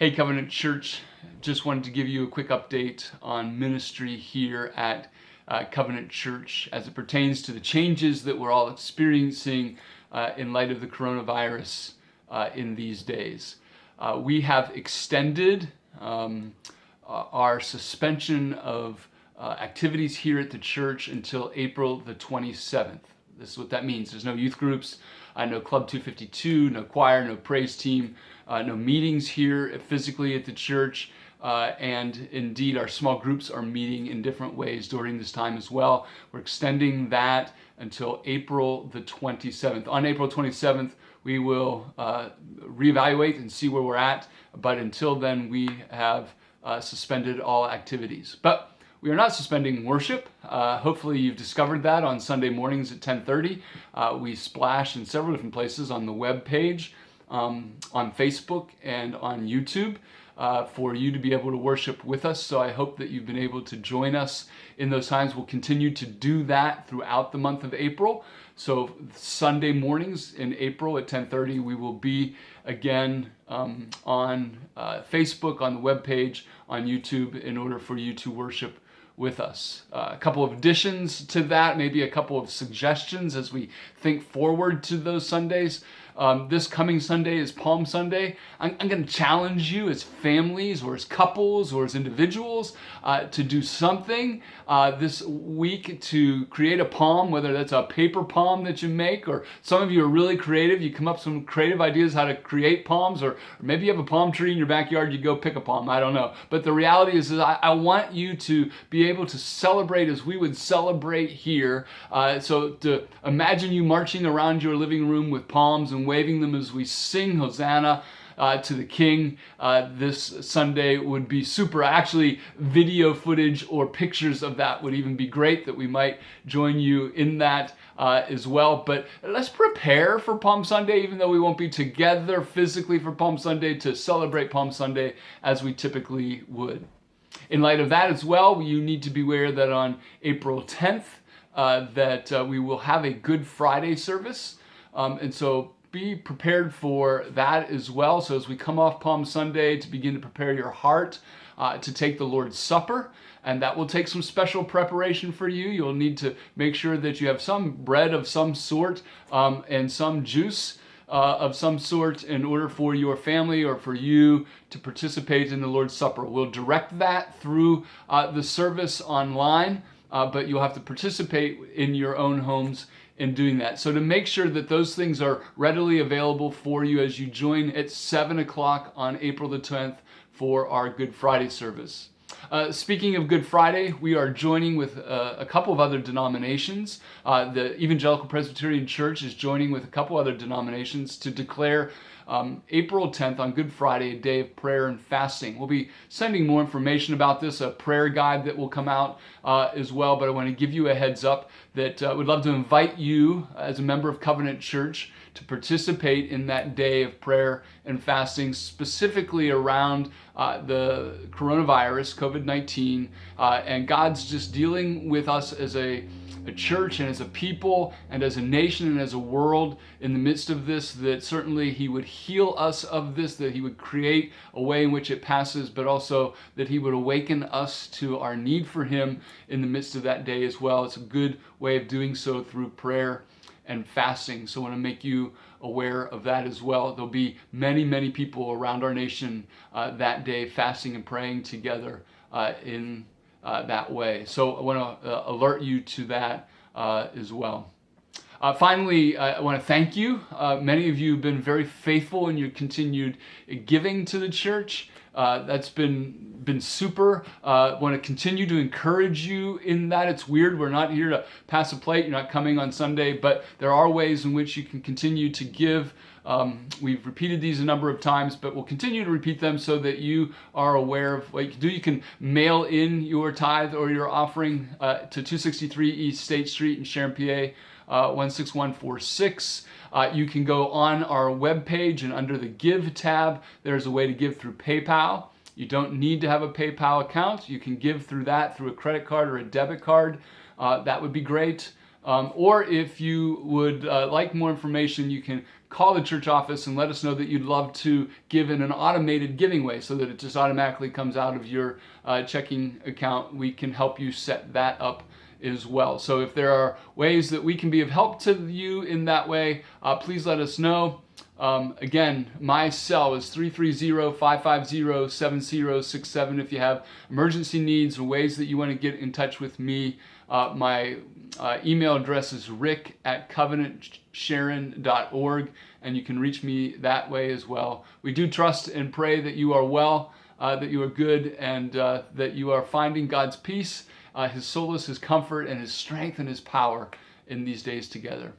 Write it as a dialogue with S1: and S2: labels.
S1: Hey, Covenant Church, just wanted to give you a quick update on ministry here at Covenant Church as it pertains to the changes that we're all experiencing in light of the coronavirus in these days. We have extended our suspension of activities here at the church until April the 27th. This is what that means. There's no youth groups, no Club 252, no choir, no praise team, no meetings here physically at the church, and indeed our small groups are meeting in different ways during this time as well. We're extending that until April the 27th. On April 27th, we will reevaluate and see where we're at, but until then we have suspended all activities. But we are not suspending worship. Hopefully you've discovered that on Sunday mornings at 10:30. We splash in several different places on the web page, on Facebook, and on YouTube for you to be able to worship with us. So I hope that you've been able to join us in those times. We'll continue to do that throughout the month of April. So Sunday mornings in April at 10:30, we will be again on Facebook, on the web page, on YouTube, in order for you to worship with us. A couple of additions to that, maybe a couple of suggestions as we think forward to those Sundays. This coming Sunday is Palm Sunday. I'm going to challenge you as families or as couples or as individuals to do something this week to create a palm, whether that's a paper palm that you make, or some of you are really creative. You come up with some creative ideas how to create palms, or maybe you have a palm tree in your backyard, you go pick a palm. I don't know. But the reality is I want you to be able to celebrate as we would celebrate here. So to imagine you marching around your living room with palms and waving them as we sing Hosanna to the King this Sunday would be super. Actually, video footage or pictures of that would even be great, that we might join you in that as well. But let's prepare for Palm Sunday, even though we won't be together physically for Palm Sunday, to celebrate Palm Sunday as we typically would. In light of that as well, you need to be aware that on April 10th, that we will have a Good Friday service. And so be prepared for that as well. So as we come off Palm Sunday, to begin to prepare your heart to take the Lord's Supper. And that will take some special preparation for you. You'll need to make sure that you have some bread of some sort and some juice of some sort in order for your family or for you to participate in the Lord's Supper. We'll direct that through the service online, but you'll have to participate in your own homes in doing that. So to make sure that those things are readily available for you as you join at 7 o'clock on April the 10th for our Good Friday service. Speaking of Good Friday, we are joining with a couple of other denominations. The Evangelical Presbyterian Church is joining with a couple other denominations to declare April 10th on Good Friday a day of prayer and fasting. We'll be sending more information about this, a prayer guide that will come out as well, but I want to give you a heads up that we'd love to invite you as a member of Covenant Church to participate in that day of prayer and fasting, specifically around the coronavirus, COVID-19, and God's just dealing with us as a church and as a people and as a nation and as a world in the midst of this, that certainly He would heal us of this, that He would create a way in which it passes, but also that He would awaken us to our need for Him in the midst of that day as well. It's a good way of doing so through prayer and fasting. So I want to make you aware of that as well. There'll be many, many people around our nation that day fasting and praying together in that way. So I want to alert you to that as well. Finally, I want to thank you. Many of you have been very faithful in your continued giving to the church. That's been super. I want to continue to encourage you in that. It's weird. We're not here to pass a plate. You're not coming on Sunday, but there are ways in which you can continue to give. We've repeated these a number of times, but we'll continue to repeat them so that you are aware of what you can do. You can mail in your tithe or your offering to 263 East State Street in Sharon, PA, 16146. You can go on our webpage, and under the Give tab, there's a way to give through PayPal. You don't need to have a PayPal account. You can give through that, through a credit card or a debit card. That would be great. Or if you would like more information, you can call the church office and let us know that you'd love to give in an automated giving way so that it just automatically comes out of your checking account. We can help you set that up as well. So if there are ways that we can be of help to you in that way, please let us know. Again, my cell is 330-550-7067 if you have emergency needs or ways that you want to get in touch with me. My email address is rick@covenantsharon.org, and you can reach me that way as well. We do trust and pray that you are well, that you are good, and that you are finding God's peace, His solace, His comfort, and His strength and His power in these days together.